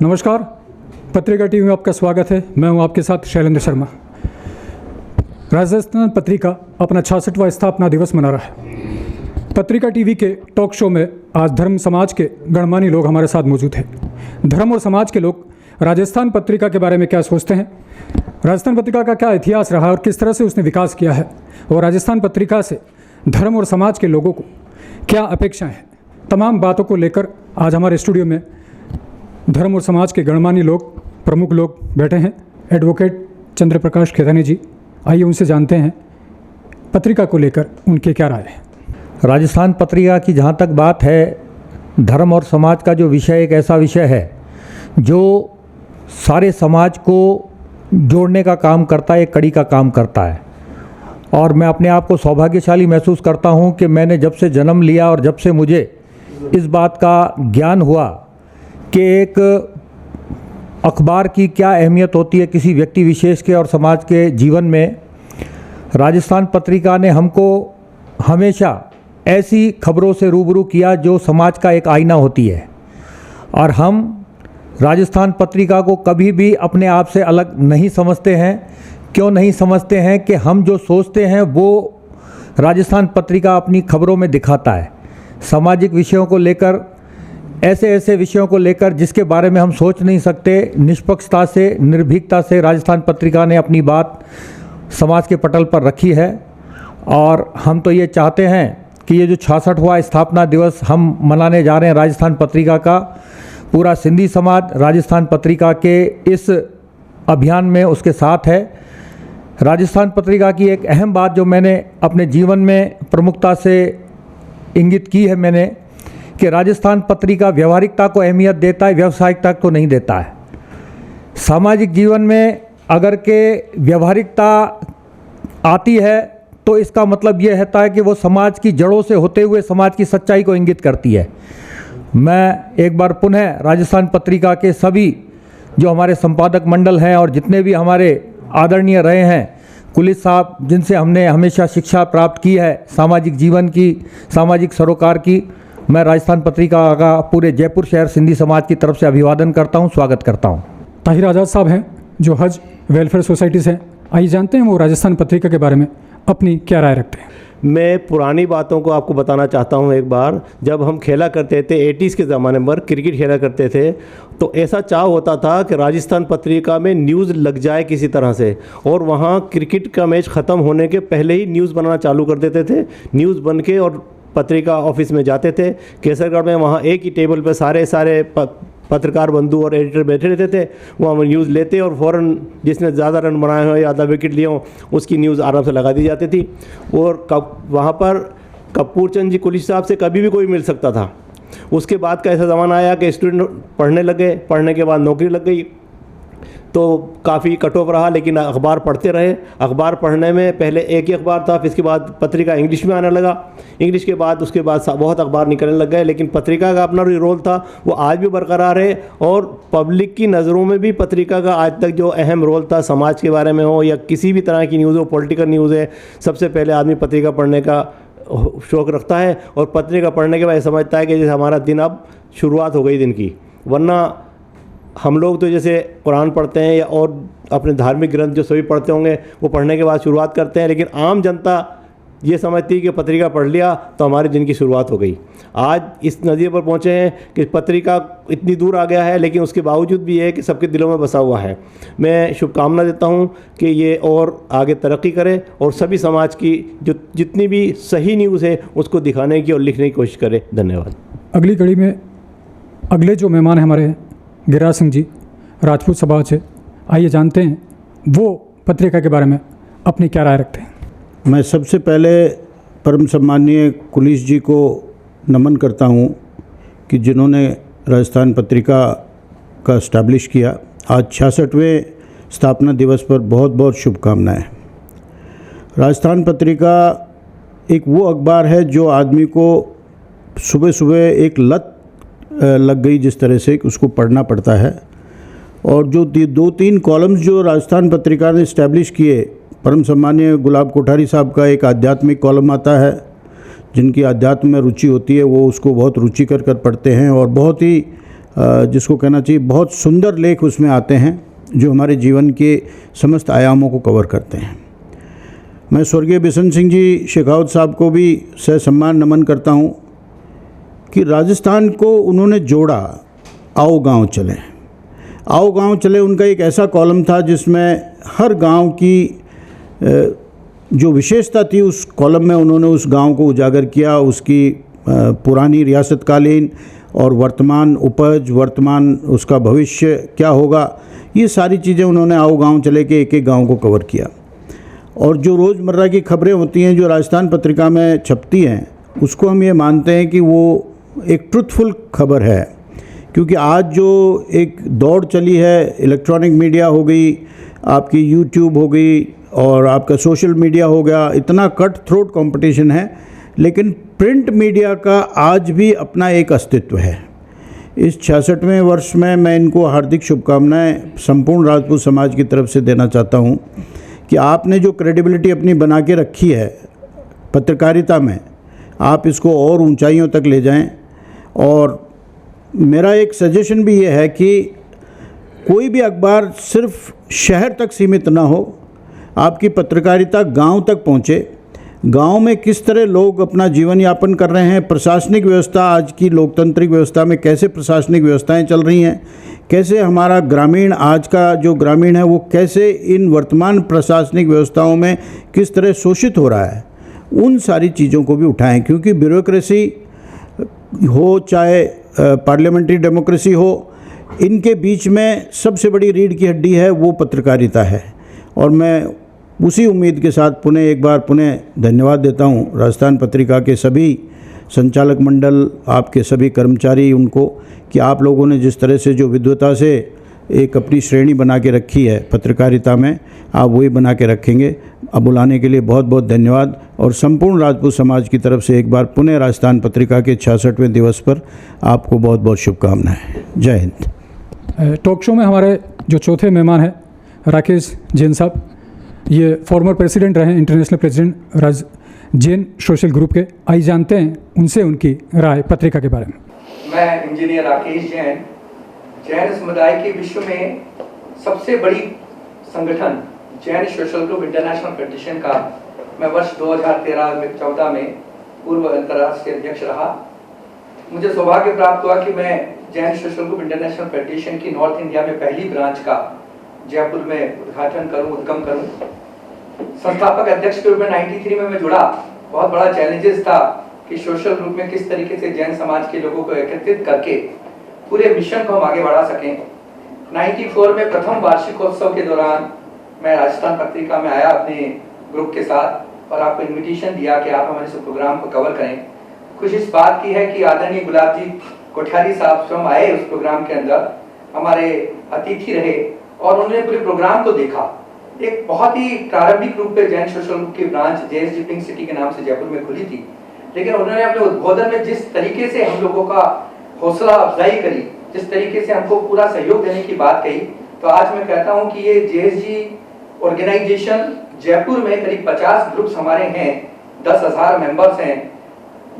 नमस्कार, पत्रिका टीवी में आपका स्वागत है। मैं हूं आपके साथ शैलेंद्र शर्मा। राजस्थान पत्रिका अपना 66वां स्थापना दिवस मना रहा है। पत्रिका टीवी के टॉक शो में आज धर्म समाज के गणमान्य लोग हमारे साथ मौजूद हैं। धर्म और समाज के लोग राजस्थान पत्रिका के बारे में क्या सोचते हैं, राजस्थान पत्रिका का क्या इतिहास रहा और किस तरह से उसने विकास किया है, और राजस्थान पत्रिका से धर्म और समाज के लोगों को क्या अपेक्षाएं हैं, तमाम बातों को लेकर आज हमारे स्टूडियो में धर्म और समाज के गणमान्य लोग, प्रमुख लोग बैठे हैं। एडवोकेट चंद्र प्रकाश खेतानी जी, आइए उनसे जानते हैं पत्रिका को लेकर उनके क्या राय है। राजस्थान पत्रिका की जहाँ तक बात है, धर्म और समाज का जो विषय एक ऐसा विषय है जो सारे समाज को जोड़ने का काम करता है, एक कड़ी का काम करता है। और मैं अपने आप को सौभाग्यशाली महसूस करता हूँ कि मैंने जब से जन्म लिया और जब से मुझे इस बात का ज्ञान हुआ कि एक अखबार की क्या अहमियत होती है किसी व्यक्ति विशेष के और समाज के जीवन में, राजस्थान पत्रिका ने हमको हमेशा ऐसी खबरों से रूबरू किया जो समाज का एक आईना होती है। और हम राजस्थान पत्रिका को कभी भी अपने आप से अलग नहीं समझते हैं। क्यों नहीं समझते हैं कि हम जो सोचते हैं वो राजस्थान पत्रिका अपनी खबरों में दिखाता है। सामाजिक विषयों को लेकर, ऐसे विषयों को लेकर जिसके बारे में हम सोच नहीं सकते, निष्पक्षता से, निर्भीकता से राजस्थान पत्रिका ने अपनी बात समाज के पटल पर रखी है। और हम तो ये चाहते हैं कि ये जो 66वां स्थापना दिवस हम मनाने जा रहे हैं राजस्थान पत्रिका का, पूरा सिंधी समाज राजस्थान पत्रिका के इस अभियान में उसके साथ है। राजस्थान पत्रिका की एक अहम बात जो मैंने अपने जीवन में प्रमुखता से इंगित की है मैंने, कि राजस्थान पत्रिका व्यवहारिकता को अहमियत देता है, व्यावसायिकता को नहीं देता है। सामाजिक जीवन में अगर के व्यवहारिकता आती है तो इसका मतलब ये रहता है कि वो समाज की जड़ों से होते हुए समाज की सच्चाई को इंगित करती है। मैं एक बार पुनः राजस्थान पत्रिका के सभी जो हमारे संपादक मंडल हैं और जितने भी हमारे आदरणीय रहे हैं, कुलिस साहब जिनसे हमने हमेशा शिक्षा प्राप्त की है सामाजिक जीवन की, सामाजिक सरोकार की, मैं राजस्थान पत्रिका का पूरे जयपुर शहर सिंधी समाज की तरफ से अभिवादन करता हूं, स्वागत करता हूं। ताहिर आज़ाद साहब हैं जो हज वेलफेयर सोसाइटी से, आइए जानते हैं वो राजस्थान पत्रिका के बारे में अपनी क्या राय रखते हैं। मैं पुरानी बातों को आपको बताना चाहता हूं। एक बार जब हम खेला करते थे 80s के ज़माने पर, क्रिकेट खेला करते थे, तो ऐसा चाव होता था कि राजस्थान पत्रिका में न्यूज़ लग जाए किसी तरह से, और वहां क्रिकेट का मैच ख़त्म होने के पहले ही न्यूज़ बनाना चालू कर देते थे। न्यूज़ बन के और पत्रिका ऑफिस में जाते थे केसरगढ़ में। वहाँ एक ही टेबल पर सारे पत्रकार बंधु और एडिटर बैठे रहते थे। वहाँ न्यूज़ लेते और फ़ौरन जिसने ज़्यादा रन बनाए हो या आधा विकेट लिए हो उसकी न्यूज़ आराम से लगा दी जाती थी। और वहाँ पर कपूर चंद जी कुलिस साहब से कभी भी कोई मिल सकता था। उसके बाद का ऐसा ज़माना आया कि स्टूडेंट पढ़ने लगे, पढ़ने के बाद नौकरी लग गई, तो काफ़ी कट ऑफ रहा, लेकिन अखबार पढ़ते रहे। अखबार पढ़ने में पहले एक ही अखबार था, फिर इसके बाद पत्रिका इंग्लिश में आने लगा। इंग्लिश के बाद उसके बाद बहुत अखबार निकलने लग गए, लेकिन पत्रिका का अपना जो रोल था वो आज भी बरकरार है। और पब्लिक की नज़रों में भी पत्रिका का आज तक जो अहम रोल था, समाज के बारे में हो या किसी भी तरह की न्यूज़ हो, पॉलिटिकल न्यूज़ है, सबसे पहले आदमी पत्रिका पढ़ने का शौक़ रखता है। और पत्रिका पढ़ने के बाद समझता है कि जैसे हमारा दिन अब शुरुआत हो गई दिन की। वरना हम लोग तो जैसे कुरान पढ़ते हैं या और अपने धार्मिक ग्रंथ जो सभी पढ़ते होंगे वो पढ़ने के बाद शुरुआत करते हैं, लेकिन आम जनता ये समझती है कि पत्रिका पढ़ लिया तो हमारे दिन की शुरुआत हो गई। आज इस नज़रिए पर पहुँचे हैं कि पत्रिका इतनी दूर आ गया है, लेकिन उसके बावजूद भी है कि सबके दिलों में बसा हुआ है। मैं शुभकामना देता हूँ कि ये और आगे तरक्की करे और सभी समाज की जो जितनी भी सही न्यूज़ है उसको दिखाने की और लिखने की कोशिश करे। धन्यवाद। अगली कड़ी में अगले जो मेहमान हैं हमारे गिरिराज सिंह जी, राजपूत समाज से, आइए जानते हैं वो पत्रिका के बारे में अपनी क्या राय रखते हैं। मैं सबसे पहले परम सम्माननीय कुलिस जी को नमन करता हूं कि जिन्होंने राजस्थान पत्रिका का इस्टेब्लिश किया। आज 66वें स्थापना दिवस पर बहुत बहुत शुभकामनाएं। राजस्थान पत्रिका एक वो अखबार है जो आदमी को सुबह सुबह एक लत लग गई, जिस तरह से उसको पढ़ना पड़ता है। और जो 2-3 कॉलम्स जो राजस्थान पत्रिका ने इस्टेब्लिश किए, परम सम्मानीय गुलाब कोठारी साहब का एक आध्यात्मिक कॉलम आता है, जिनकी आध्यात्म में रुचि होती है वो उसको बहुत रुचि कर पढ़ते हैं और बहुत ही जिसको कहना चाहिए बहुत सुंदर लेख उसमें आते हैं जो हमारे जीवन के समस्त आयामों को कवर करते हैं। मैं स्वर्गीय बिशन सिंह जी शेखावत साहब को भी सहसम्मान नमन करता हूँ कि राजस्थान को उन्होंने जोड़ा। आओ गांव चले, आओ गांव चले उनका एक ऐसा कॉलम था जिसमें हर गांव की जो विशेषता थी उस कॉलम में उन्होंने उस गांव को उजागर किया, उसकी पुरानी रियासतकालीन और वर्तमान उपज, वर्तमान उसका भविष्य क्या होगा, ये सारी चीज़ें उन्होंने आओ गांव चले के एक एक गांव को कवर किया। और जो रोज़मर्रा की खबरें होती हैं जो राजस्थान पत्रिका में छपती हैं, उसको हम ये मानते हैं कि वो एक ट्रुथफुल खबर है, क्योंकि आज जो एक दौड़ चली है, इलेक्ट्रॉनिक मीडिया हो गई, आपकी यूट्यूब हो गई और आपका सोशल मीडिया हो गया, इतना कट थ्रोट कंपटीशन है, लेकिन प्रिंट मीडिया का आज भी अपना एक अस्तित्व है। इस 66वें वर्ष में मैं इनको हार्दिक शुभकामनाएं संपूर्ण राजपूत समाज की तरफ से देना चाहता हूं कि आपने जो क्रेडिबिलिटी अपनी बना के रखी है पत्रकारिता में, आप इसको और ऊंचाइयों तक ले जाएं। और मेरा एक सजेशन भी ये है कि कोई भी अखबार सिर्फ शहर तक सीमित ना हो, आपकी पत्रकारिता गांव तक पहुंचे। गांव में किस तरह लोग अपना जीवन यापन कर रहे हैं, प्रशासनिक व्यवस्था आज की लोकतांत्रिक व्यवस्था में कैसे प्रशासनिक व्यवस्थाएं चल रही हैं, कैसे हमारा ग्रामीण आज का जो ग्रामीण है वो कैसे इन वर्तमान प्रशासनिक व्यवस्थाओं में किस तरह शोषित हो रहा है, उन सारी चीज़ों को भी उठाएं। क्योंकि ब्यूरोक्रेसी हो चाहे पार्लियामेंट्री डेमोक्रेसी हो, इनके बीच में सबसे बड़ी रीढ़ की हड्डी है वो पत्रकारिता है। और मैं उसी उम्मीद के साथ पुनः धन्यवाद देता हूँ राजस्थान पत्रिका के सभी संचालक मंडल, आपके सभी कर्मचारी, उनको कि आप लोगों ने जिस तरह से जो विद्वता से एक अपनी श्रेणी बना के रखी है पत्रकारिता में, आप वही बना के रखेंगे। अब बुलाने के लिए बहुत बहुत धन्यवाद और संपूर्ण राजपूत समाज की तरफ से एक बार पुनः राजस्थान पत्रिका के 66वें दिवस पर आपको बहुत बहुत शुभकामनाएँ। जय हिंद। टॉक शो में हमारे जो चौथे मेहमान हैं राकेश जैन साहब, ये फॉर्मर प्रेसिडेंट रहे, इंटरनेशनल प्रेसिडेंट राज जैन सोशल ग्रुप के। आइए जानते हैं उनसे उनकी राय पत्रिका के बारे में। मैं इंजीनियर राकेश जैन, जैन समुदाय के विश्व में सबसे बड़ी संगठन Jain social group international federation का मैं वर्ष 2013-14 में पूर्व अंतर्राष्ट्रीय अध्यक्ष रहा। मुझे सौभाग्य प्राप्त हुआ कि मैं Jain social group international federation की नॉर्थ इंडिया में पहली ब्रांच का जयपुर में उद्घाटन उद्गम करूं। संस्थापक अध्यक्ष के रूप में 93 में मैं जुड़ा। बहुत बड़ा चैलेंजेस था कि सोशल ग्रुप में किस तरीके से जैन समाज के लोगों को एकत्रित करके पूरे मिशन को हम आगे बढ़ा सकें। 94 में प्रथम वार्षिकोत्सव के दौरान मैं राजस्थान पत्रिका में आया अपने ग्रुप के साथ और आपको इन्विटेशन दिया कि आप हमारे इस प्रोग्राम को कवर करें। खुशी इस बात की है कि आदरणीय गुलाब जी कोठारी साहब स्वयं आए उस प्रोग्राम के अंदर, हमारे अतिथि रहे और उन्होंने पूरे प्रोग्राम को देखा। एक बहुत ही प्रारंभिक रूप पे जैन सोशल ग्रुप की ब्रांच जेएसजी पिंक सिटी के नाम से जयपुर में खुली थी, लेकिन उन्होंने अपने उद्बोधन में जिस तरीके से हम लोगों का हौसला अफजाई करी, जिस तरीके से हमको पूरा सहयोग देने की बात कही, तो आज मैं कहता हूं कि ये जेएसजी ऑर्गेनाइजेशन जयपुर में करीब 50 ग्रुप्स हमारे हैं, 10,000 मेंबर्स हैं,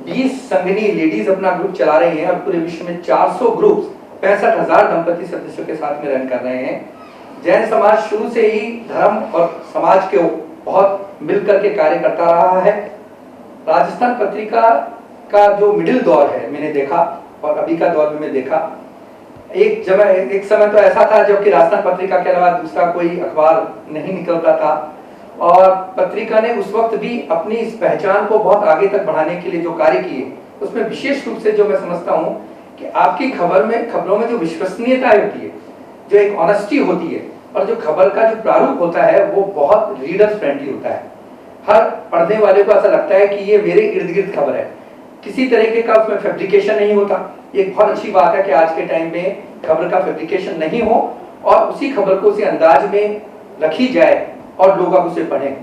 20 संगनी लेडीज अपना ग्रुप चला रही हैं और पूरे विश्व में 400 ग्रुप्स 65,000 दंपति सदस्यों के साथ में रन कर रहे हैं। जैन समाज शुरू से ही धर्म और समाज के बहुत मिलकर के कार्य करता रहा है। राजस्थान पत्रिका का जो मिडिल दौर है मैंने देखा और अभी का दौर भी मैं देखा। एक समय तो ऐसा था जबकि राजस्थान पत्रिका के अलावा दूसरा कोई अखबार नहीं निकलता था और पत्रिका ने उस वक्त भी अपनी इस पहचान को बहुत आगे तक बढ़ाने के लिए जो कार्य किए, उसमें विशेष रूप से जो मैं समझता हूँ कि आपकी खबरों में जो विश्वसनीयता होती है, जो एक ऑनेस्टी होती है और जो खबर का जो प्रारूप होता है वो बहुत रीडर फ्रेंडली होता है। हर पढ़ने वाले को ऐसा लगता है कि ये मेरे इर्द गिर्द खबर है, किसी तरीके का उसमें फैब्रिकेशन नहीं होता। ये बहुत अच्छी बात है कि आज के टाइम में खबर का फैब्रिकेशन नहीं हो और उसी खबर को उसी अंदाज में रखी जाए और लोग अब उसे पढ़ें।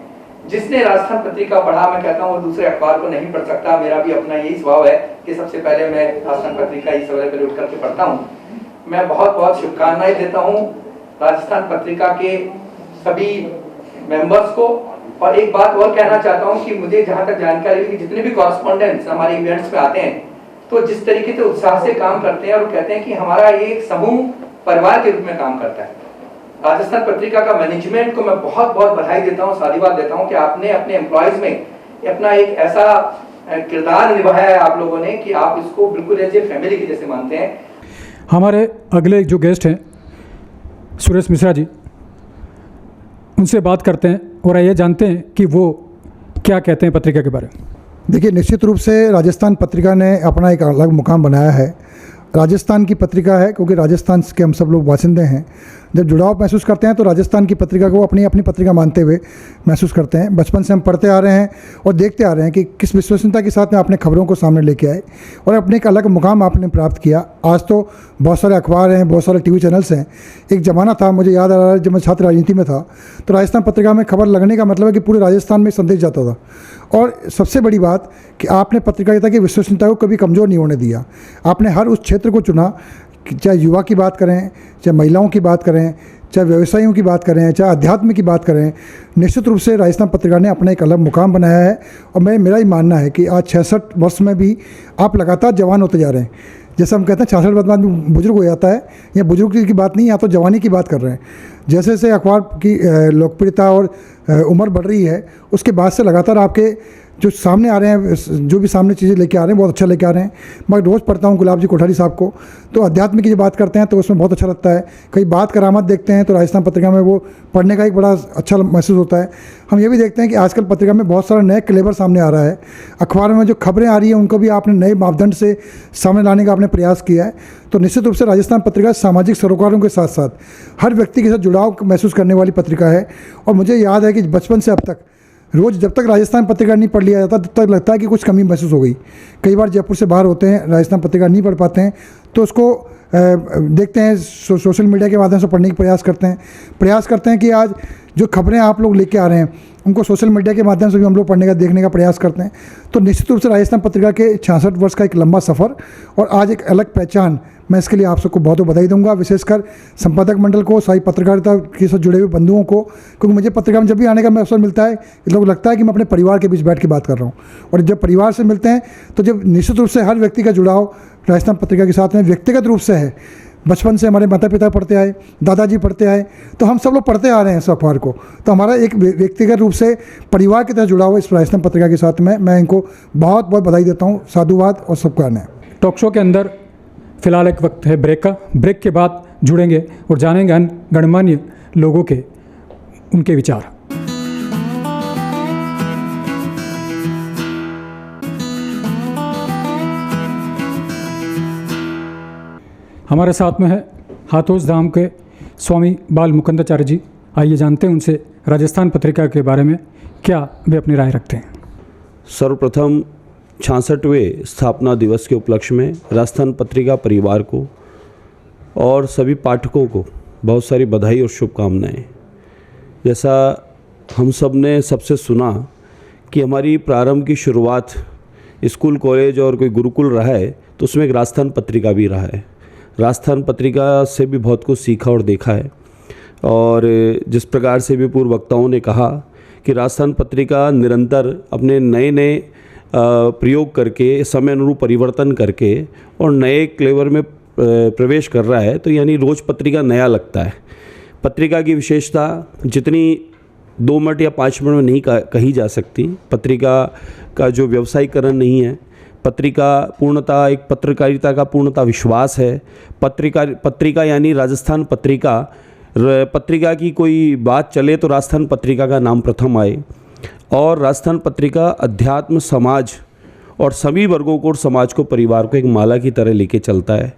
जिसने राजस्थान पत्रिका पढ़ा, मैं कहता हूँ वो दूसरे अखबार को नहीं पढ़ सकता। मेरा भी अपना यही स्वभाव है कि सबसे पहले मैं राजस्थान पत्रिका ही सवेरे पहले उठ करके पढ़ता हूँ। मैं बहुत बहुत शुभकामनाएं देता हूँ राजस्थान पत्रिका के सभी मेंबर्स को। और एक बात और कहना चाहता हूँ कि मुझे जहाँ तक जानकारी है कि जितने भी कॉरेस्पॉन्डेंट्स हमारे इवेंट्स पे आते हैं तो जिस तरीके से उत्साह से काम करते हैं और कहते हैं कि हमारा ये एक समूह परिवार के रूप में काम करता है। राजस्थान पत्रिका का मैनेजमेंट को मैं बहुत बहुत बधाई देता हूँ, साधुवाद देता हूँ कि आपने अपने एम्प्लॉयज में अपना एक ऐसा किरदार निभाया है आप लोगों ने कि आप इसको बिल्कुल एज ए फैमिली के जैसे मानते हैं। हमारे अगले जो गेस्ट हैं सुरेश मिश्रा जी, उनसे बात करते हैं और ये जानते हैं कि वो क्या कहते हैं पत्रिका के बारे में। देखिए, निश्चित रूप से राजस्थान पत्रिका ने अपना एक अलग मुकाम बनाया है। राजस्थान की पत्रिका है क्योंकि राजस्थान के हम सब लोग बासिंदे हैं। जब जुड़ाव महसूस करते हैं तो राजस्थान की पत्रिका को अपनी अपनी पत्रिका मानते हुए महसूस करते हैं। बचपन से हम पढ़ते आ रहे हैं और देखते आ रहे हैं कि किस विश्वसनीयता के साथ में अपने खबरों को सामने लेके आए और अपने एक अलग मुकाम आपने प्राप्त किया। आज तो बहुत सारे अखबार हैं, बहुत सारे टीवी चैनल्स हैं। एक ज़माना था, मुझे याद आ रहा है, जब मैं छात्र राजनीति में था तो राजस्थान पत्रिका में खबर लगने का मतलब है कि पूरे राजस्थान में संदेश जाता था। और सबसे बड़ी बात कि आपने पत्रकारिता की विश्वसनीयता को कभी कमज़ोर नहीं होने दिया। आपने हर उस क्षेत्र को चुना, चाहे युवा की बात करें, चाहे महिलाओं की बात करें, चाहे व्यवसायियों की बात करें, चाहे अध्यात्म की बात करें। निश्चित रूप से राजस्थान पत्रिका ने अपना एक अलग मुकाम बनाया है और मेरा ही मानना है कि आज 66 वर्ष में भी आप लगातार जवान होते जा रहे हैं। जैसे हम कहते हैं 66 वर्ष बाद बुजुर्ग हो जाता है, या बुजुर्ग की बात नहीं, यहाँ तो जवानी की बात कर रहे हैं। जैसे जैसे अखबार की लोकप्रियता और उम्र बढ़ रही है, उसके बाद से लगातार आपके जो सामने आ रहे हैं, जो भी सामने चीज़ें लेके आ रहे हैं बहुत अच्छा लेके आ रहे हैं। मैं रोज़ पढ़ता हूँ गुलाब जी कोठारी साहब को, तो अध्यात्म की जो बात करते हैं तो उसमें बहुत अच्छा लगता है। कई बात करामात देखते हैं तो राजस्थान पत्रिका में वो पढ़ने का एक बड़ा अच्छा महसूस होता है। हम ये भी देखते हैं कि आजकल पत्रिका में बहुत सारा नया क्लेवर सामने आ रहा है। अखबार में जो खबरें आ रही हैं उनको भी आपने नए मापदंड से सामने लाने का आपने प्रयास किया है। तो निश्चित रूप से राजस्थान पत्रिका सामाजिक सरोकारों के साथ साथ हर व्यक्ति के साथ जुड़ाव महसूस करने वाली पत्रिका है। और मुझे याद है कि बचपन से अब तक रोज़ जब तक राजस्थान पत्रिका नहीं पढ़ लिया जाता तब तक लगता है कि कुछ कमी महसूस हो गई। कई बार जयपुर से बाहर होते हैं, राजस्थान पत्रिका नहीं पढ़ पाते हैं तो उसको देखते हैं, सोशल मीडिया के माध्यम से पढ़ने की प्रयास करते हैं कि आज जो खबरें आप लोग लेके आ रहे हैं उनको सोशल मीडिया के माध्यम से भी हम लोग पढ़ने का, देखने का प्रयास करते हैं। तो निश्चित रूप से राजस्थान पत्रिका के 66 वर्ष का एक लंबा सफ़र और आज एक अलग पहचान, मैं इसके लिए आप सबको बहुत बधाई दूंगा, विशेषकर संपादक मंडल को, सारी पत्रकारिता के साथ जुड़े हुए बंधुओं को। क्योंकि मुझे पत्रिका में जब भी आने का अवसर मिलता है लोग लगता है कि मैं अपने परिवार के बीच बैठ के बात कर रहा हूँ। और जब परिवार से मिलते हैं तो जब निश्चित रूप से हर व्यक्ति का जुड़ाव राजस्थान पत्रिका के साथ में व्यक्तिगत रूप से है। बचपन से हमारे माता पिता पढ़ते आए, दादाजी पढ़ते आए, तो हम सब लोग पढ़ते आ रहे हैं इस अखबार को। तो हमारा एक व्यक्तिगत रूप से परिवार की तरह जुड़ाव इस राजस्थान पत्रिका के साथ में। मैं इनको बहुत बहुत बधाई देता हूँ, साधुवाद और शुभकामनाएं। टॉक शो के अंदर फिलहाल एक वक्त है ब्रेक का। ब्रेक के बाद जुड़ेंगे और जानेंगे अन्य गणमान्य लोगों के उनके विचार। हमारे साथ में है हाथोस धाम के स्वामी बाल मुकुंदाचार्य जी। आइए जानते हैं उनसे राजस्थान पत्रिका के बारे में क्या वे अपनी राय रखते हैं। सर्वप्रथम 66वें स्थापना दिवस के उपलक्ष्य में राजस्थान पत्रिका परिवार को और सभी पाठकों को बहुत सारी बधाई और शुभकामनाएं। जैसा हम सब ने सबसे सुना कि हमारी प्रारंभ की शुरुआत स्कूल, कॉलेज और कोई गुरुकुल रहा है तो उसमें एक राजस्थान पत्रिका भी रहा है। राजस्थान पत्रिका से भी बहुत कुछ सीखा और देखा है। और जिस प्रकार से भी पूर्व वक्ताओं ने कहा कि राजस्थान पत्रिका निरंतर अपने नए नए प्रयोग करके, समय अनुरूप परिवर्तन करके और नए क्लेवर में प्रवेश कर रहा है, तो यानी रोज़ पत्रिका नया लगता है। पत्रिका की विशेषता जितनी 2 मिनट या 5 मिनट में नहीं कही जा सकती। पत्रिका का जो व्यवसायीकरण नहीं है, पत्रिका पूर्णतः एक पत्रकारिता का पूर्णतः विश्वास है। पत्रिका यानी राजस्थान पत्रिका की कोई बात चले तो राजस्थान पत्रिका का नाम प्रथम आए। और राजस्थान पत्रिका अध्यात्म, समाज और सभी वर्गों को और समाज को, परिवार को एक माला की तरह लेके चलता है।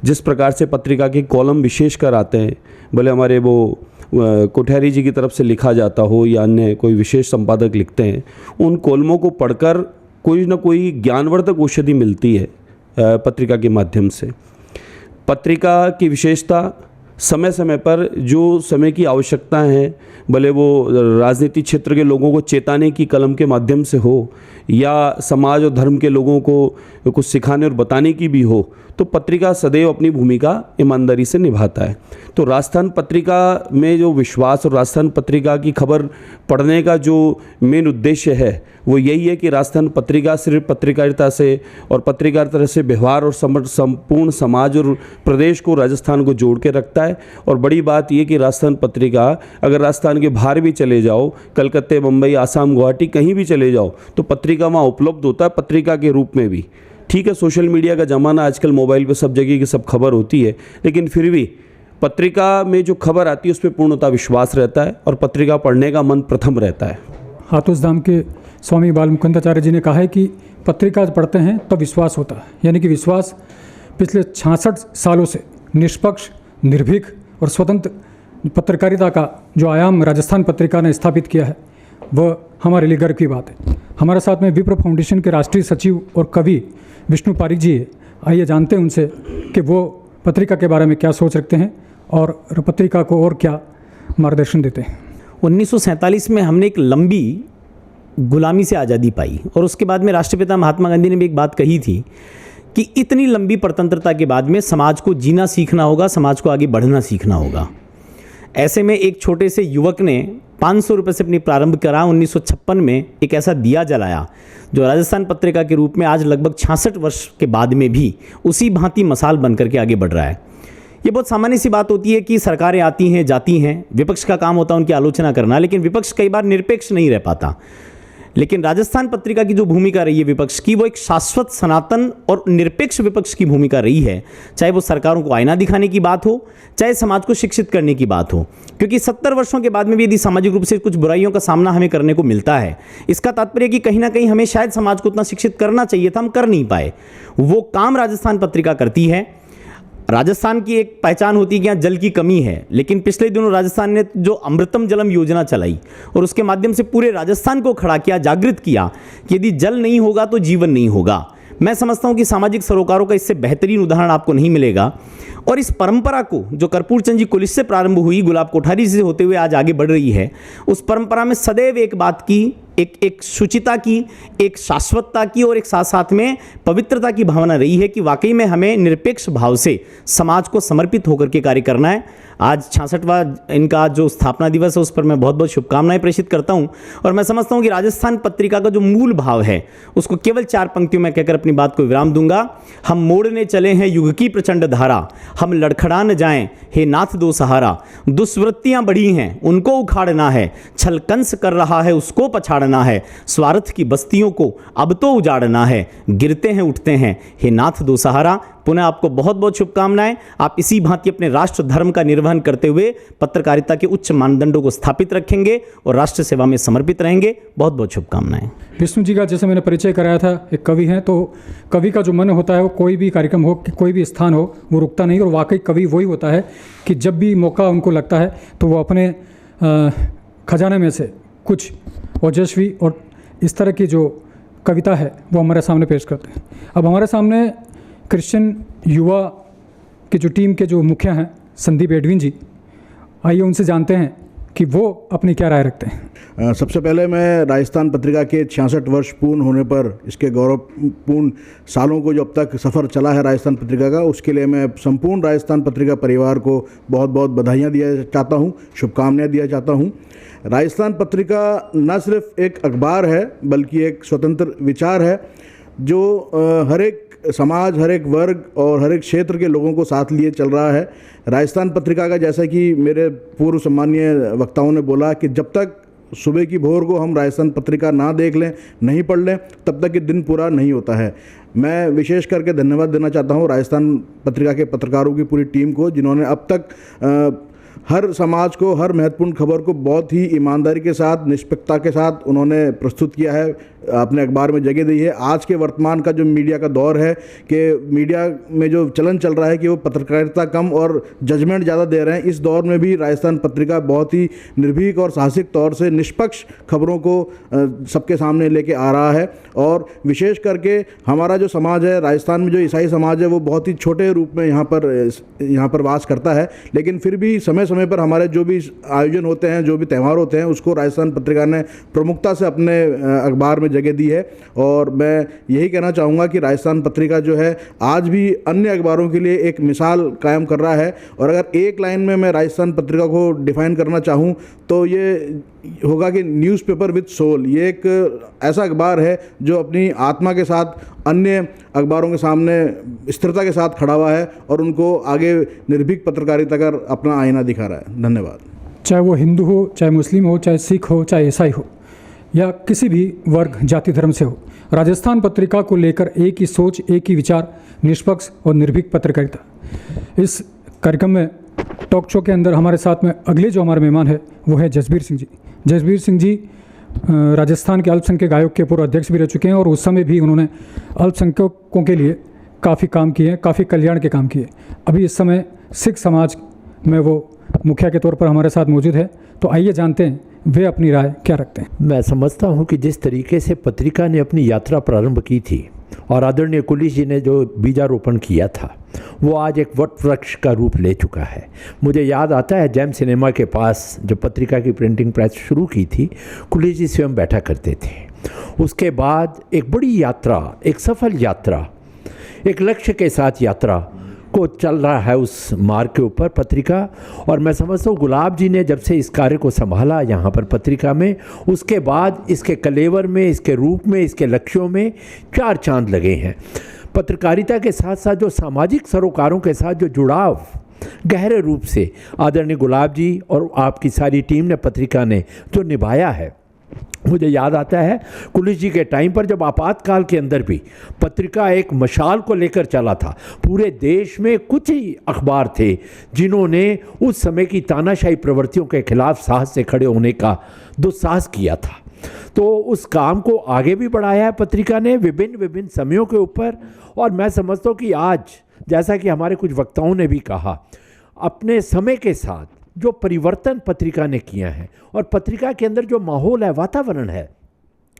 जिस प्रकार से पत्रिका के कॉलम विशेष कर आते हैं, भले हमारे वो कोठारी जी की तरफ से लिखा जाता हो या अन्य कोई विशेष संपादक लिखते हैं, उन कॉलमों को पढ़कर कोई ना कोई ज्ञानवर्धक औषधि मिलती है पत्रिका के माध्यम से। पत्रिका की विशेषता समय समय पर जो समय की आवश्यकता है, भले वो राजनीतिक क्षेत्र के लोगों को चेताने की कलम के माध्यम से हो या समाज और धर्म के लोगों को कुछ सिखाने और बताने की भी हो, तो पत्रिका सदैव अपनी भूमिका ईमानदारी से निभाता है। तो राजस्थान पत्रिका में जो विश्वास और राजस्थान पत्रिका की खबर पढ़ने का जो मेन उद्देश्य है वो यही है कि राजस्थान पत्रिका सिर्फ पत्रकारिता से और पत्रकारिता से व्यवहार और संपूर्ण समाज और प्रदेश को, राजस्थान को जोड़ के रखता है। और बड़ी बात यह कि राजस्थान पत्रिका अगर राजस्थान के बाहर भी चले जाओ, कलकत्ते, मुंबई, आसाम, गुवाहाटी कहीं भी चले जाओ, तो पत्रिका वहाँ उपलब्ध होता है पत्रिका के रूप में भी। ठीक है, सोशल मीडिया का ज़माना, आजकल मोबाइल पे सब जगह की सब खबर होती है, लेकिन फिर भी पत्रिका में जो खबर आती है उस पर पूर्णतः विश्वास रहता है और पत्रिका पढ़ने का मन प्रथम रहता है। हाथोस धाम के स्वामी बाल मुकुंदाचार्य जी ने कहा है कि पत्रिका पढ़ते हैं तो विश्वास होता है, यानी कि विश्वास पिछले 66 सालों से निष्पक्ष, निर्भीक और स्वतंत्र पत्रकारिता का जो आयाम राजस्थान पत्रिका ने स्थापित किया है वह हमारे लिए गर्व की बात है। हमारे साथ में विप्रो फाउंडेशन के राष्ट्रीय सचिव और कवि विष्णु पारिक जी है। आइए जानते हैं उनसे कि वो पत्रिका के बारे में क्या सोच रखते हैं और पत्रिका को और क्या मार्गदर्शन देते हैं। 1947 में हमने एक लंबी गुलामी से आज़ादी पाई और उसके बाद में राष्ट्रपिता महात्मा गांधी ने भी एक बात कही थी कि इतनी लंबी स्वतंत्रता के बाद में समाज को जीना सीखना होगा, समाज को आगे बढ़ना सीखना होगा। ऐसे में एक छोटे से युवक ने 500 रुपये से अपनी प्रारंभ करा। 1956 में एक ऐसा दिया जलाया जो राजस्थान पत्रिका के रूप में आज लगभग 66 वर्ष के बाद में भी उसी भांति मसाल बन करके आगे बढ़ रहा है। ये बहुत सामान्य सी बात होती है कि सरकारें आती हैं जाती हैं, विपक्ष का काम होता है उनकी आलोचना करना, लेकिन विपक्ष कई बार निरपेक्ष नहीं रह पाता। लेकिन राजस्थान पत्रिका की जो भूमिका रही है विपक्ष की, वो एक शाश्वत, सनातन और निरपेक्ष विपक्ष की भूमिका रही है। चाहे वो सरकारों को आईना दिखाने की बात हो, चाहे समाज को शिक्षित करने की बात हो। क्योंकि 70 वर्षों के बाद में भी यदि सामाजिक रूप से कुछ बुराइयों का सामना हमें करने को मिलता है, इसका तात्पर्य कि कहीं ना कहीं हमें शायद समाज को उतना शिक्षित करना चाहिए था, हम कर नहीं पाए। वो काम राजस्थान पत्रिका करती है। राजस्थान की एक पहचान होती है कि यहाँ जल की कमी है, लेकिन पिछले दिनों राजस्थान ने जो अमृतम जलम योजना चलाई और उसके माध्यम से पूरे राजस्थान को खड़ा किया, जागृत किया कि यदि जल नहीं होगा तो जीवन नहीं होगा। मैं समझता हूँ कि सामाजिक सरोकारों का इससे बेहतरीन उदाहरण आपको नहीं मिलेगा। और इस परंपरा को जो कर्पूर चंद जी कुलिस से प्रारंभ हुई, गुलाब कोठारी से होते हुए आज आगे बढ़ रही है, उस परंपरा में सदैव एक बात की, एक शुचिता की, एक शाश्वतता की और एक साथ साथ में पवित्रता की भावना रही है कि वाकई में हमें निरपेक्ष भाव से समाज को समर्पित होकर के कार्य करना है। आज 66वां इनका जो स्थापना दिवस है उस पर मैं बहुत बहुत शुभकामनाएं प्रेषित करता हूं। और मैं समझता हूं कि राजस्थान पत्रिका का जो मूल भाव है उसको केवल 4 पंक्तियों में कहकर अपनी बात को विराम दूंगा। हम मोड़ने चले हैं युग की प्रचंड धारा, हम लड़खड़ा न जाएं हे नाथ दो सहारा। दुष्वृत्तियां बढ़ी हैं उनको उखाड़ना है, छल कंस कर रहा है उसको पछाड़ना है। स्वार्थ की बस्तियों को अब तो उजाड़ना है, गिरते हैं उठते हैं हे नाथ दो सहारा। पुनः आपको बहुत बहुत शुभकामनाएं। आप इसी भांति अपने राष्ट्र धर्म का निर्वहन करते हुए पत्रकारिता के उच्च मानदंडों को स्थापित रखेंगे और राष्ट्र सेवा में समर्पित रहेंगे। बहुत बहुत शुभकामनाएं। विष्णु जी का जैसे मैंने परिचय कराया था, एक कवि हैं, तो कवि का जो मन होता है वो कोई भी कार्यक्रम हो, कोई भी स्थान हो, वो रुकता नहीं। और वाकई कवि वही होता है कि जब भी मौका उनको लगता है तो वो अपने खजाने में से कुछ ओजस्वी और इस तरह की जो कविता है वो हमारे सामने पेश करते हैं। अब हमारे सामने क्रिश्चियन युवा की जो टीम के जो मुखिया हैं संदीप एडविन जी, आइए उनसे जानते हैं कि वो अपनी क्या राय रखते हैं। सबसे पहले मैं राजस्थान पत्रिका के 66 वर्ष पूर्ण होने पर, इसके गौरवपूर्ण सालों को जो अब तक सफ़र चला है राजस्थान पत्रिका का, उसके लिए मैं संपूर्ण राजस्थान पत्रिका परिवार को बहुत बहुत बधाइयाँ दिया चाहता हूँ, शुभकामनाएँ दिया चाहता हूँ। राजस्थान पत्रिका न सिर्फ एक अखबार है बल्कि एक स्वतंत्र विचार है जो हर एक समाज, हर एक वर्ग और हर एक क्षेत्र के लोगों को साथ लिए चल रहा है। राजस्थान पत्रिका का, जैसा कि मेरे पूर्व सम्मानीय वक्ताओं ने बोला, कि जब तक सुबह की भोर को हम राजस्थान पत्रिका ना देख लें, नहीं पढ़ लें, तब तक ये दिन पूरा नहीं होता है। मैं विशेष करके धन्यवाद देना चाहता हूँ राजस्थान पत्रिका के पत्रकारों की पूरी टीम को, जिन्होंने अब तक हर समाज को, हर महत्वपूर्ण खबर को बहुत ही ईमानदारी के साथ, निष्पक्षता के साथ उन्होंने प्रस्तुत किया है, अपने अखबार में जगह दी है। आज के वर्तमान का जो मीडिया का दौर है कि मीडिया में जो चलन चल रहा है कि वो पत्रकारिता कम और जजमेंट ज़्यादा दे रहे हैं, इस दौर में भी राजस्थान पत्रिका बहुत ही निर्भीक और साहसिक तौर से निष्पक्ष खबरों को सबके सामने लेके आ रहा है। और विशेष करके हमारा जो समाज है राजस्थान में, जो ईसाई समाज है, वो बहुत ही छोटे रूप में यहाँ पर वास करता है, लेकिन फिर भी समय समय पर हमारे जो भी आयोजन होते हैं, जो भी त्यौहार होते हैं, उसको राजस्थान पत्रिका ने प्रमुखता से अपने अखबार में जगह दी है। और मैं यही कहना चाहूँगा कि राजस्थान पत्रिका जो है आज भी अन्य अखबारों के लिए एक मिसाल कायम कर रहा है। और अगर एक लाइन में मैं राजस्थान पत्रिका को डिफाइन करना चाहूँ तो ये होगा कि न्यूज़पेपर विद सोल। ये एक ऐसा अखबार है जो अपनी आत्मा के साथ अन्य अखबारों के सामने स्थिरता के साथ खड़ा हुआ है और उनको आगे निर्भीक पत्रकारिता कर अपना आईना दिखा रहा है। धन्यवाद। चाहे वो हिंदू हो, चाहे मुस्लिम हो, चाहे सिख हो, चाहे ईसाई हो, या किसी भी वर्ग जाति धर्म से हो, राजस्थान पत्रिका को लेकर एक ही सोच, एक ही विचार, निष्पक्ष और निर्भीक पत्रकारिता। इस कार्यक्रम में टॉक शो के अंदर हमारे साथ में अगले जो हमारे मेहमान है वो है जसबीर सिंह जी। जसबीर सिंह जी राजस्थान के अल्पसंख्यक आयोग के पूर्व अध्यक्ष भी रह चुके हैं और उस समय भी उन्होंने अल्पसंख्यकों के लिए काफ़ी काम किए हैं, काफ़ी कल्याण के काम किए। अभी इस समय सिख समाज में वो मुखिया के तौर पर हमारे साथ मौजूद है। तो आइए जानते हैं वे अपनी राय क्या रखते हैं। मैं समझता हूं कि जिस तरीके से पत्रिका ने अपनी यात्रा प्रारंभ की थी और आदरणीय कुलिश जी ने जो बीजारोपण किया था वो आज एक वट वृक्ष का रूप ले चुका है। मुझे याद आता है जैम सिनेमा के पास जब पत्रिका की प्रिंटिंग प्रेस शुरू की थी, कुलिश जी स्वयं बैठा करते थे। उसके बाद एक बड़ी यात्रा, एक सफल यात्रा, एक लक्ष्य के साथ यात्रा को चल रहा है उस मार्ग के ऊपर पत्रिका। और मैं समझता हूँ गुलाब जी ने जब से इस कार्य को संभाला यहाँ पर पत्रिका में, उसके बाद इसके कलेवर में, इसके रूप में, इसके लक्ष्यों में 4 चांद लगे हैं। पत्रकारिता के साथ साथ जो सामाजिक सरोकारों के साथ जो जुड़ाव गहरे रूप से आदरणीय गुलाब जी और आपकी सारी टीम ने, पत्रिका ने जो निभाया है, मुझे याद आता है कुलिश जी के टाइम पर जब आपातकाल के अंदर भी पत्रिका एक मशाल को लेकर चला था। पूरे देश में कुछ ही अखबार थे जिन्होंने उस समय की तानाशाही प्रवृत्तियों के खिलाफ साहस से खड़े होने का दुस्साहस किया था। तो उस काम को आगे भी बढ़ाया है पत्रिका ने विभिन्न विभिन्न समयों के ऊपर। और मैं समझता हूँ कि आज, जैसा कि हमारे कुछ वक्ताओं ने भी कहा, अपने समय के साथ जो परिवर्तन पत्रिका ने किया है और पत्रिका के अंदर जो माहौल है, वातावरण है,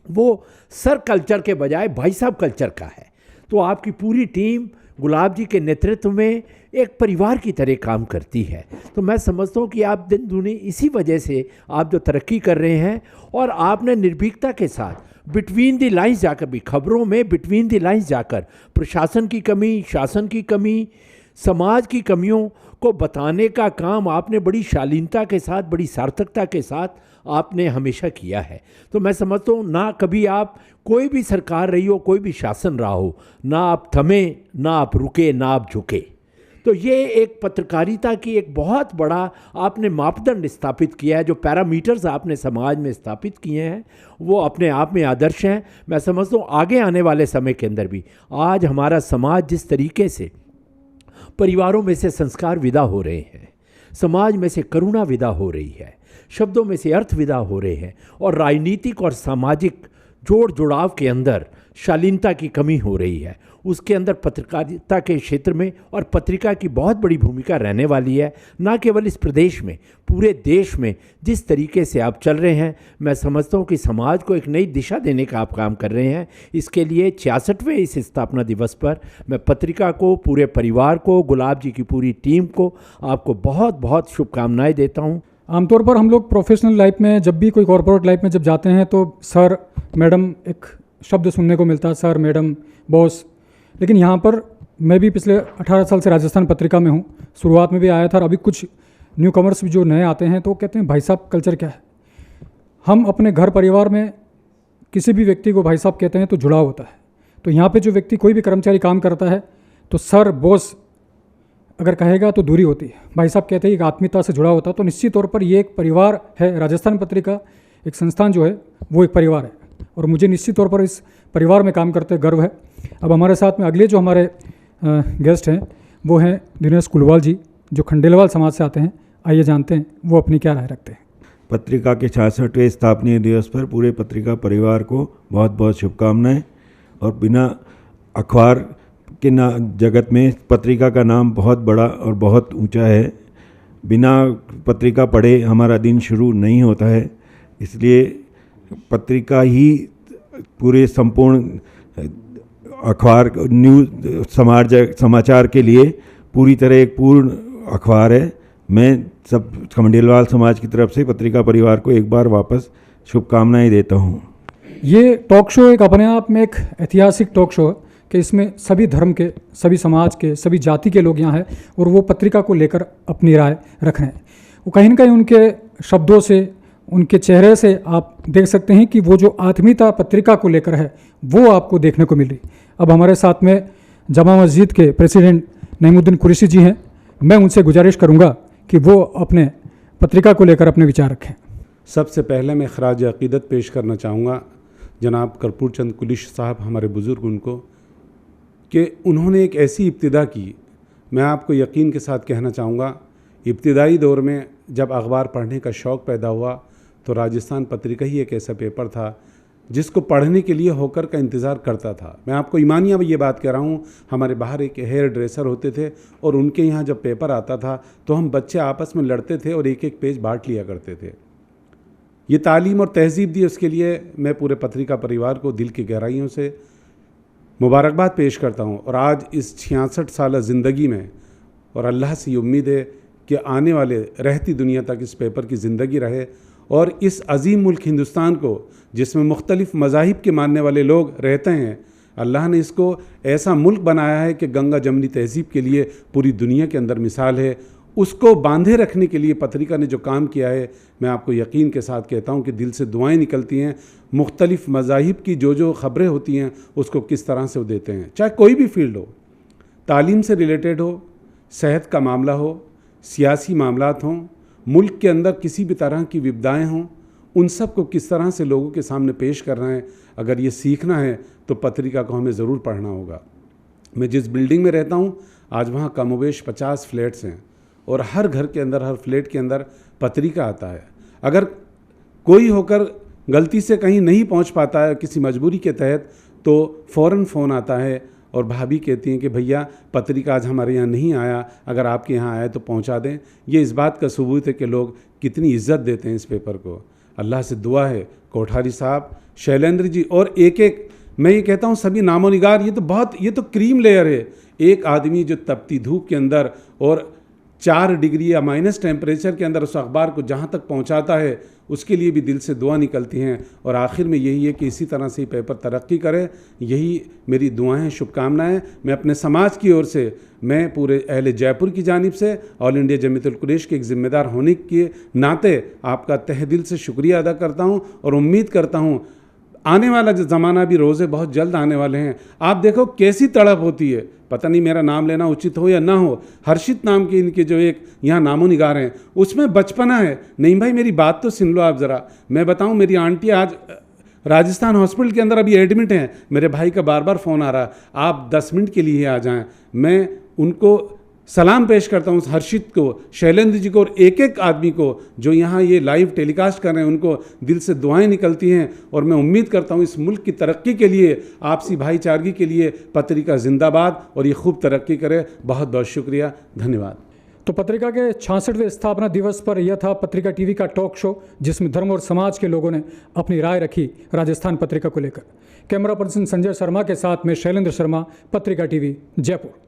वो सर कल्चर के बजाय भाई साहब कल्चर का है। तो आपकी पूरी टीम गुलाब जी के नेतृत्व में एक परिवार की तरह काम करती है। तो मैं समझता हूँ कि आप दिन दूनी इसी वजह से आप जो तरक्की कर रहे हैं और आपने निर्भीकता के साथ बिटवीन द लाइंस जाकर भी, खबरों में बिटवीन द लाइंस जाकर प्रशासन की कमी, शासन की कमी, समाज की कमियों को बताने का काम आपने बड़ी शालीनता के साथ, बड़ी सार्थकता के साथ आपने हमेशा किया है। तो मैं समझता हूँ ना कभी आप, कोई भी सरकार रही हो, कोई भी शासन रहा हो, ना आप थमे, ना आप रुके, ना आप झुके। तो ये एक पत्रकारिता की एक बहुत बड़ा आपने मापदंड स्थापित किया है। जो पैरामीटर्स आपने समाज में स्थापित किए हैं वो अपने आप में आदर्श हैं। मैं समझता हूँ आगे आने वाले समय के अंदर भी आज हमारा समाज जिस तरीके से परिवारों में से संस्कार विदा हो रहे हैं, समाज में से करुणा विदा हो रही है, शब्दों में से अर्थ विदा हो रहे हैं और राजनीतिक और सामाजिक जोड़ जुड़ाव के अंदर शालीनता की कमी हो रही है, उसके अंदर पत्रकारिता के क्षेत्र में और पत्रिका की बहुत बड़ी भूमिका रहने वाली है। ना केवल इस प्रदेश में, पूरे देश में जिस तरीके से आप चल रहे हैं, मैं समझता हूँ कि समाज को एक नई दिशा देने का आप काम कर रहे हैं। इसके लिए 66वें इस स्थापना दिवस पर मैं पत्रिका को, पूरे परिवार को, गुलाब जी की पूरी टीम को, आपको बहुत बहुत शुभकामनाएँ देता हूँ। आमतौर पर हम लोग प्रोफेशनल लाइफ में, जब भी कोई कॉर्पोरेट लाइफ में जब जाते हैं तो सर, मैडम एक शब्द सुनने को मिलता है, सर, मैडम, बॉस। लेकिन यहाँ पर मैं भी पिछले 18 साल से राजस्थान पत्रिका में हूँ। शुरुआत में भी आया था और अभी कुछ न्यू कमर्स जो नए आते हैं तो कहते हैं भाई साहब कल्चर क्या है। हम अपने घर परिवार में किसी भी व्यक्ति को भाई साहब कहते हैं तो जुड़ाव होता है। तो यहाँ पे जो व्यक्ति, कोई भी कर्मचारी काम करता है तो सर, बॉस अगर कहेगा तो दूरी होती है। भाई साहब कहते हैं एक आत्मीयता से जुड़ा होता है। तो निश्चित तौर पर ये एक परिवार है। राजस्थान पत्रिका एक संस्थान जो है वो एक परिवार है और मुझे निश्चित तौर पर इस परिवार में काम करते गर्व है। अब हमारे साथ में अगले जो हमारे गेस्ट हैं वो हैं दिनेश कुलवाल जी, जो खंडेलवाल समाज से आते हैं। आइए जानते हैं वो अपनी क्या राय रखते हैं। पत्रिका के 66वें स्थापना दिवस पर पूरे पत्रिका परिवार को बहुत बहुत शुभकामनाएं। और बिना अखबार के जगत में पत्रिका का नाम बहुत बड़ा और बहुत ऊंचा है। बिना पत्रिका पढ़े हमारा दिन शुरू नहीं होता है, इसलिए पत्रिका ही पूरे संपूर्ण अखबार, न्यूज़, समाचार के लिए पूरी तरह एक पूर्ण अखबार है। मैं सब खंडेलवाल समाज की तरफ से पत्रिका परिवार को एक बार वापस शुभकामनाएं देता हूँ। ये टॉक शो एक अपने आप में एक ऐतिहासिक टॉक शो है कि इसमें सभी धर्म के, सभी समाज के, सभी जाति के लोग यहाँ हैं और वो पत्रिका को लेकर अपनी राय रख रहे हैं। वो कहीं ना कहीं उनके शब्दों से, उनके चेहरे से आप देख सकते हैं कि वो जो आत्मीयता पत्रिका को लेकर है वो आपको देखने को मिल रही। अब हमारे साथ में जमा मस्जिद के प्रेसिडेंट नईमुद्दीन कुरैशी जी हैं। मैं उनसे गुजारिश करूँगा कि वो अपने पत्रिका को लेकर अपने विचार रखें। सबसे पहले मैं खराज अक़ीदत पेश करना चाहूँगा जनाब कर्पूर चंद कुलिश साहब, हमारे बुज़ुर्ग, उनको कि उन्होंने एक ऐसी इब्तिदा की। मैं आपको यकीन के साथ कहना चाहूँगा, इब्तिदाई दौर में जब अखबार पढ़ने का शौक़ पैदा हुआ तो राजस्थान पत्रिका ही एक ऐसा पेपर था जिसको पढ़ने के लिए होकर का इंतज़ार करता था। मैं आपको ईमानिया में ये बात कह रहा हूँ, हमारे बाहर एक हेयर ड्रेसर होते थे और उनके यहाँ जब पेपर आता था तो हम बच्चे आपस में लड़ते थे और एक एक पेज बांट लिया करते थे। ये तालीम और तहज़ीब दी, उसके लिए मैं पूरे पत्रिका परिवार को दिल की गहराइयों से मुबारकबाद पेश करता हूँ। और आज इस 66 साल ज़िंदगी में और अल्लाह से ये उम्मीद है कि आने वाले रहती दुनिया तक इस पेपर की ज़िंदगी रहे और इस अजीम मुल्क हिंदुस्तान को, जिसमें मुख्तलिफ़ मज़ाहिब के मानने वाले लोग रहते हैं, अल्लाह ने इसको ऐसा मुल्क बनाया है कि गंगा जमनी तहज़ीब के लिए पूरी दुनिया के अंदर मिसाल है। उसको बांधे रखने के लिए पत्रिका ने जो काम किया है, मैं आपको यकीन के साथ कहता हूँ कि दिल से दुआएं निकलती हैं। मुख्तलिफ़ मज़ाहिब की जो खबरें होती हैं उसको किस तरह से वो देते हैं, चाहे कोई भी फील्ड हो, तालीम से रिलेटेड हो, सेहत का मामला हो, सियासी मामलात हों, मुल्क के अंदर किसी भी तरह की विपदाएँ हों, उन सब को किस तरह से लोगों के सामने पेश करना है। अगर ये सीखना है तो पत्रिका को हमें ज़रूर पढ़ना होगा। मैं जिस बिल्डिंग में रहता हूँ आज वहाँ कमोबेश 50 फ्लैट्स हैं और हर घर के अंदर, हर फ्लैट के अंदर पत्रिका आता है। अगर कोई होकर गलती से कहीं नहीं पहुँच पाता है किसी मजबूरी के तहत तो फ़ौरन फ़ोन आता है और भाभी कहती हैं कि भैया पत्रिका आज हमारे यहाँ नहीं आया, अगर आपके यहाँ आया तो पहुँचा दें। ये इस बात का सबूत है कि लोग कितनी इज़्ज़त देते हैं इस पेपर को। अल्लाह से दुआ है कोठारी साहब, शैलेंद्र जी और एक मैं ये कहता हूँ सभी नामो निगार, ये तो क्रीम लेयर है। एक आदमी जो तपती धूप के अंदर और 4 डिग्री या माइनस टेम्परेचर के अंदर उस अखबार को जहाँ तक पहुँचाता है, उसके लिए भी दिल से दुआ निकलती हैं। और आखिर में यही है कि इसी तरह से पेपर तरक्की करे, यही मेरी दुआएं, शुभकामनाएं। मैं अपने समाज की ओर से, मैं पूरे अहले जयपुर की जानिब से ऑल इंडिया जमीयतुल कुरैश के एक ज़िम्मेदार होने के नाते आपका तहे दिल से शुक्रिया अदा करता हूँ और उम्मीद करता हूँ आने वाला जो ज़माना भी, रोज़े बहुत जल्द आने वाले हैं। आप देखो कैसी तड़प होती है, पता नहीं मेरा नाम लेना उचित हो या ना हो, हर्षित नाम के इनके जो एक यहाँ नामो निगार हैं उसमें बचपना है। नहीं भाई मेरी बात तो सुन लो आप ज़रा। मैं बताऊँ, मेरी आंटी आज राजस्थान हॉस्पिटल के अंदर अभी एडमिट हैं। मेरे भाई का बार बार फ़ोन आ रहा, आप 10 मिनट के लिए आ जाएँ। मैं उनको सलाम पेश करता हूँ, हर्षित को, शैलेंद्र जी को और एक आदमी को जो यहाँ ये लाइव टेलीकास्ट कर रहे हैं, उनको दिल से दुआएं निकलती हैं। और मैं उम्मीद करता हूँ इस मुल्क की तरक्की के लिए, आपसी भाईचारगी के लिए पत्रिका जिंदाबाद और ये खूब तरक्की करे। बहुत बहुत शुक्रिया, धन्यवाद। तो पत्रिका के 66वें स्थापना दिवस पर यह था पत्रिका टीवी का टॉक शो, जिसमें धर्म और समाज के लोगों ने अपनी राय रखी राजस्थान पत्रिका को लेकर। कैमरा पर्सन संजय शर्मा के साथ में शैलेंद्र शर्मा, पत्रिका टीवी, जयपुर।